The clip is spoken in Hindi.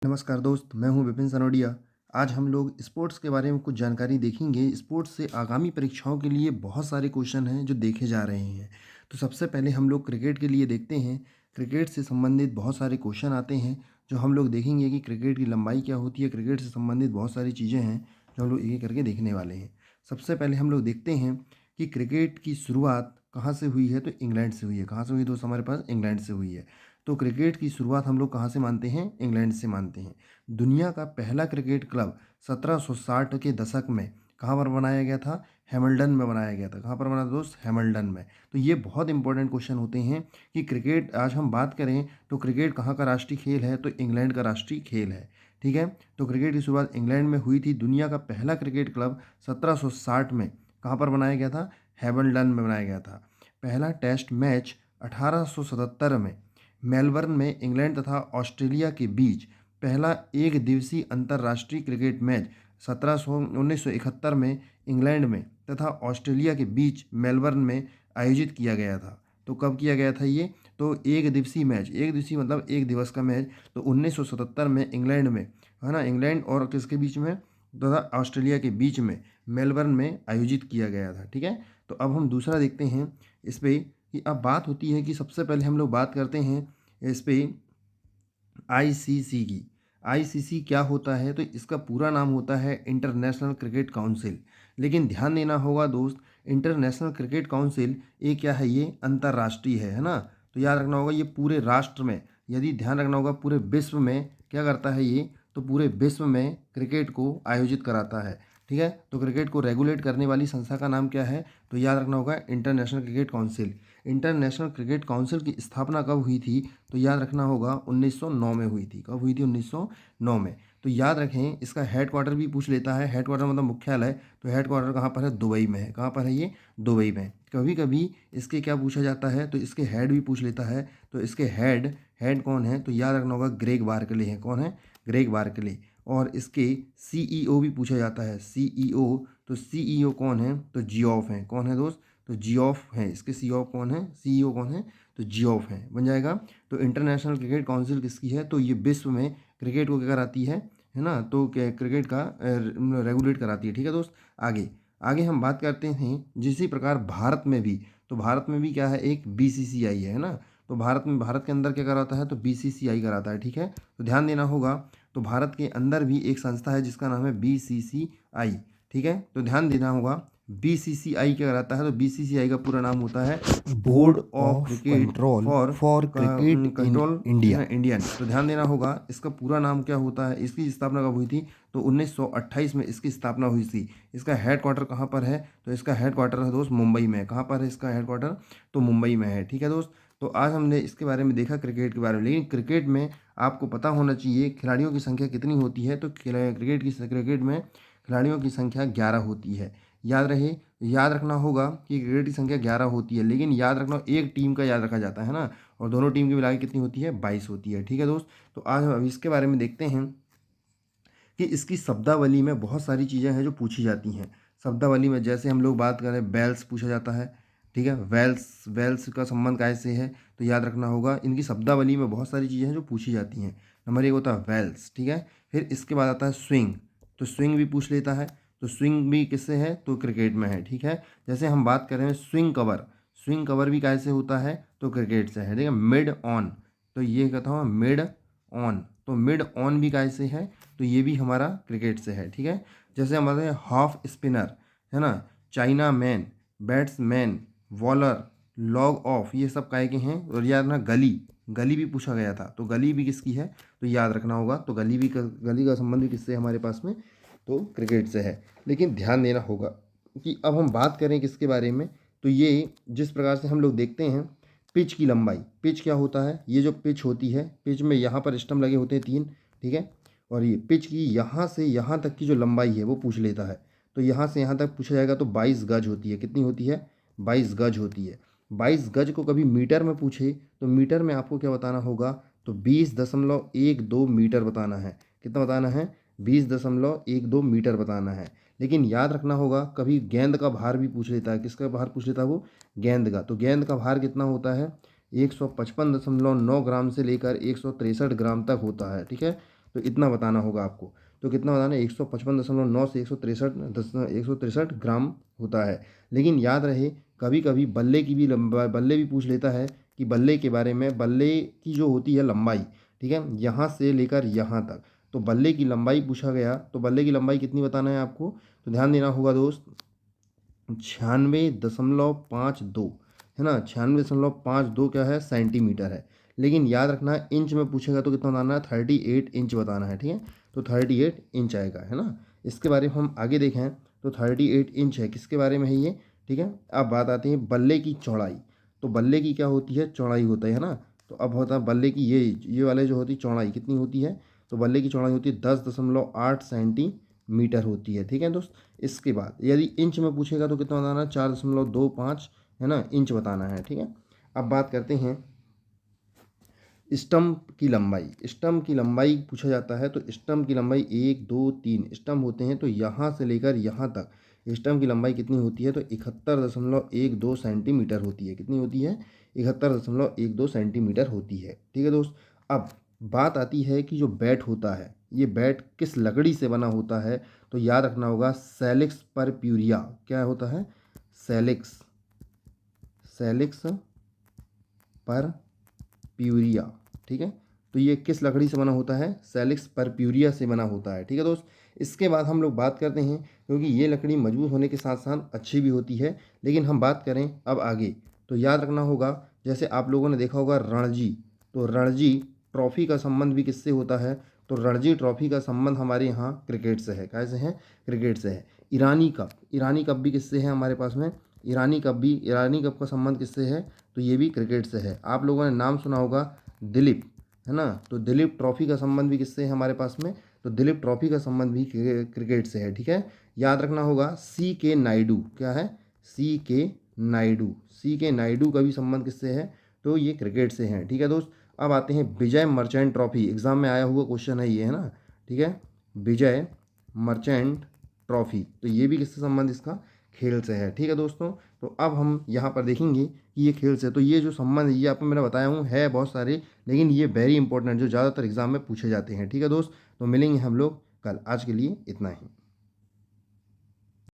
नमस्कार दोस्त, मैं हूं विपिन सनोडिया। आज हम लोग स्पोर्ट्स के बारे में कुछ जानकारी देखेंगे। स्पोर्ट्स से आगामी परीक्षाओं के लिए बहुत सारे क्वेश्चन हैं जो देखे जा रहे हैं। तो सबसे पहले हम लोग क्रिकेट के लिए देखते हैं। क्रिकेट से संबंधित बहुत सारे क्वेश्चन आते हैं जो हम लोग देखेंगे कि क्रिकेट की लंबाई क्या होती है। क्रिकेट से संबंधित बहुत सारी चीज़ें हैं जो हम लोग एक एक करके देखने वाले हैं। सबसे पहले हम लोग देखते हैं कि क्रिकेट की शुरुआत कहाँ से हुई है। तो इंग्लैंड से हुई है। कहाँ से हुई दोस्त? हमारे पास इंग्लैंड से हुई है। तो क्रिकेट की शुरुआत हम लोग कहाँ से मानते हैं? इंग्लैंड से मानते हैं। दुनिया का पहला क्रिकेट क्लब 1760 के दशक में कहाँ पर बनाया गया था? हैमिल्टन में बनाया गया था। कहाँ पर बना था दोस्त? हैमिल्टन में। तो ये बहुत इंपॉर्टेंट क्वेश्चन होते हैं कि क्रिकेट आज हम बात करें तो क्रिकेट कहाँ का राष्ट्रीय खेल है? तो इंग्लैंड का राष्ट्रीय खेल है। ठीक है। तो क्रिकेट की शुरुआत इंग्लैंड में हुई थी। दुनिया का पहला क्रिकेट क्लब 1760 में कहाँ पर बनाया गया था? हैमिल्टन में बनाया गया था। पहला टेस्ट मैच 1877 में मेलबर्न में इंग्लैंड तथा ऑस्ट्रेलिया के बीच पहला एक दिवसीय अंतर्राष्ट्रीय क्रिकेट मैच 1971 में इंग्लैंड में तथा ऑस्ट्रेलिया के बीच मेलबर्न में आयोजित किया गया था। तो कब किया गया था ये? तो एक दिवसीय मैच, एक दिवसीय मतलब एक दिवस का मैच, तो 1977 में इंग्लैंड में, है ना, इंग्लैंड और किसके बीच में? तथा ऑस्ट्रेलिया के बीच में मेलबर्न में आयोजित किया गया था। ठीक है। तो अब हम दूसरा देखते हैं इस पे कि अब बात होती है कि सबसे पहले हम लोग बात करते हैं इस पे आईसीसी की। आईसीसी क्या होता है? तो इसका पूरा नाम होता है इंटरनेशनल क्रिकेट काउंसिल। लेकिन ध्यान देना होगा दोस्त, इंटरनेशनल क्रिकेट काउंसिल ये क्या है? ये अंतर्राष्ट्रीय है ना। तो याद रखना होगा ये पूरे राष्ट्र में, यदि ध्यान रखना होगा पूरे विश्व में क्या करता है ये? तो पूरे विश्व में क्रिकेट को आयोजित कराता है। ठीक है। तो क्रिकेट को रेगुलेट करने वाली संस्था का नाम क्या है? तो याद रखना होगा international cricket council. International cricket council की स्थापना कब हुई थी? तो याद रखना होगा 1909 में हुई थी। कब हुई थी? 1909 में। तो याद रखें, इसका हेडक्वार्टर भी पूछ लेता है। हेडक्वार्टर मतलब मुख्यालय। तो हेडक्वार्टर कहाँ पर है? दुबई में है। कहाँ पर है ये? दुबई में। कभी कभी इसके क्या पूछा जाता है? तो इसके हेड भी पूछ लेता है। तो इसके हेड हेड कौन है? तो याद रखना होगा ग्रेग बार्कले हैं। कौन है? Greg Barclay. और इसके सीईओ भी पूछा जाता है। सीईओ, तो सीईओ कौन है? तो जियोफ हैं। कौन है दोस्त? तो जियोफ हैं। इसके सीईओ कौन है? सीईओ कौन है? तो जियोफ हैं। बन जाएगा। तो इंटरनेशनल क्रिकेट काउंसिल किसकी है? तो ये विश्व में क्रिकेट को क्या कराती है ना। तो क्रिकेट का रेगुलेट कराती है। ठीक है दोस्त। आगे आगे हम बात करते हैं जिसी प्रकार भारत में भी, तो भारत में भी क्या है? एक बीसीसीआई है ना। तो भारत के अंदर क्या कराता है? तो बीसीसीआई कराता है। ठीक है। तो ध्यान देना होगा, तो भारत के अंदर भी एक संस्था है जिसका नाम है बीसीसीआई। ठीक है। तो ध्यान देना होगा, बीसीसीआई क्या कराता है? तो बीसीसीआई का पूरा नाम होता है board board of of cricket control for for cricket in control India. Indian. तो ध्यान देना होगा, इसका पूरा नाम क्या होता है? इसकी स्थापना कब हुई थी? तो 1928 में इसकी स्थापना हुई थी। इसका हेडक्वार्टर कहाँ पर है? तो इसका हेडक्वार्टर है दोस्त मुंबई में। कहाँ पर है इसका हेडक्वार्टर? तो मुंबई में है। ठीक है दोस्त। तो आज हमने इसके बारे में देखा, क्रिकेट के बारे में। लेकिन क्रिकेट में आपको पता होना चाहिए खिलाड़ियों की संख्या कितनी होती है। तो क्रिकेट में खिलाड़ियों की संख्या 11 होती है। याद रहे, याद रखना होगा कि क्रिकेट की संख्या 11 होती है। लेकिन याद रखना, एक टीम का याद रखा जाता है ना, और दोनों टीम की मिला के कितनी होती है? 22 होती है। ठीक है दोस्त। तो आज हम अभी इसके बारे में देखते हैं कि इसकी शब्दावली में बहुत सारी चीज़ें हैं जो पूछी जाती हैं। शब्दावली में जैसे हम लोग बात करें, बेल्स पूछा जाता है। ठीक है। वेल्स वेल्स का संबंध कैसे है? तो याद रखना होगा, इनकी शब्दावली में बहुत सारी चीज़ें हैं जो पूछी जाती हैं। नंबर एक होता है वेल्स। ठीक है। फिर इसके बाद आता है स्विंग। तो स्विंग भी पूछ लेता है। तो स्विंग भी किससे है? तो क्रिकेट में है। ठीक है। जैसे हम बात कर रहे हैं स्विंग कवर, स्विंग कवर भी कैसे होता है? तो क्रिकेट से है। ठीक है। मिड ऑन, तो ये कहता हूँ मिड ऑन, तो मिड ऑन भी कैसे है? तो ये भी हमारा क्रिकेट से है। ठीक है। जैसे हमारे हाफ स्पिनर है ना, China man, batsman, bowler, log of, ये सब काय के हैं। और याद रखना गली, गली भी पूछा गया था। तो गली भी किसकी है? तो याद रखना होगा, तो गली का संबंध भी किससे है हमारे पास में? तो क्रिकेट से है। लेकिन ध्यान देना होगा कि अब हम बात करें किसके बारे में, तो ये जिस प्रकार से हम लोग देखते हैं पिच की लंबाई। पिच क्या होता है? ये जो पिच होती है, पिच में यहाँ पर स्टंप लगे होते हैं 3। ठीक है। और ये पिच की यहाँ से यहाँ तक की जो लंबाई है वो पूछ लेता है। तो यहाँ से यहाँ तक पूछा जाएगा तो 22 गज होती है। कितनी होती है? 22 गज होती है। 22 गज को कभी मीटर में पूछे तो मीटर में आपको क्या बताना होगा? तो 20.12 मीटर बताना है। कितना बताना है? 20.12 मीटर बताना है। लेकिन याद रखना होगा, कभी गेंद का भार भी पूछ लेता है। किसका भार पूछ लेता है वो? गेंद का। तो गेंद का भार कितना होता है? 155.9 ग्राम से लेकर 163 ग्राम तक होता है। ठीक है। तो इतना बताना होगा आपको। तो कितना बताना है, 155.9 से 163 ग्राम होता है। लेकिन याद रहे, कभी कभी बल्ले की भी बल्ले भी पूछ लेता है कि बल्ले के बारे में, बल्ले की जो होती है लंबाई, ठीक है, यहाँ से लेकर यहाँ तक, तो बल्ले की लंबाई पूछा गया तो बल्ले की लंबाई कितनी बताना है आपको। तो ध्यान देना होगा दोस्त, 96.52 है ना, 96.52 क्या है, सेंटीमीटर है। लेकिन याद रखना इंच में पूछेगा तो कितना बताना है, 38 इंच बताना है, ठीक है। तो 38 इंच आएगा, है ना। इसके बारे में हम आगे देखें तो 38 इंच है, किसके बारे में है ये, ठीक है। अब बात आती है बल्ले की चौड़ाई। तो बल्ले की क्या होती है, चौड़ाई होता है ना। तो अब होता है बल्ले की ये वाले जो होती चौड़ाई कितनी होती है, तो बल्ले की चौड़ाई होती है 10.8 सेंटीमीटर होती है, ठीक है दोस्त। इसके बाद यदि इंच में पूछेगा तो कितना बताना है, 4.25 है ना, इंच बताना है, ठीक है। अब बात करते हैं स्टम्प की लंबाई। स्टम्प की लंबाई पूछा जाता है तो स्टम्प की लंबाई 1 2 3 स्टम्प होते हैं, तो यहाँ से लेकर यहाँ तक स्टम्प की लंबाई कितनी होती है, तो 71.12 सेंटीमीटर होती है। कितनी होती है, 71.12 सेंटीमीटर होती है, ठीक है दोस्त। अब बात आती है कि जो बैट होता है, ये बैट किस लकड़ी से बना होता है। तो याद रखना होगा सैलिक्स परप्यूरिया, क्या होता है, सैलिक्स, सैलिक्स पर प्यूरिया, ठीक है। तो ये किस लकड़ी से बना होता है, सैलिक्स परप्यूरिया से बना होता है, ठीक है दोस्त। इसके बाद हम लोग बात करते हैं, क्योंकि ये लकड़ी मजबूत होने के साथ साथ अच्छी भी होती है। लेकिन हम बात करें अब आगे, तो याद रखना होगा, जैसे आप लोगों ने देखा होगा रणजी, तो रणजी ट्रॉफी का संबंध भी किससे होता है, तो रणजी ट्रॉफी का संबंध हमारे यहाँ क्रिकेट से है। कैसे है, क्रिकेट से है। ईरानी कप, ईरानी कप भी किससे है हमारे पास में, ईरानी कप का संबंध किससे है, तो ये भी क्रिकेट से है। आप लोगों ने नाम सुना होगा दिलीप, है ना, तो दिलीप ट्रॉफी का संबंध भी किससे है हमारे पास में, तो दिलीप ट्रॉफी का संबंध भी क्रिकेट से है, ठीक है। याद रखना होगा CK नायडू, क्या है, CK नायडू, CK नायडू का भी संबंध किससे है, तो ये क्रिकेट से है, ठीक है दोस्त। अब आते हैं विजय मर्चेंट ट्रॉफी, एग्जाम में आया हुआ क्वेश्चन है ये, है ना, ठीक है। विजय मर्चेंट ट्रॉफी, तो ये भी किससे संबंध इसका, खेल से है, ठीक है दोस्तों। तो अब हम यहाँ पर देखेंगे कि ये खेल से, तो ये जो संबंध है ये आपको मैंने बताया हूँ है बहुत सारे, लेकिन ये वेरी इंपॉर्टेंट जो ज़्यादातर एग्जाम में पूछे जाते हैं, ठीक है दोस्त। तो मिलेंगे हम लोग कल, आज के लिए इतना ही।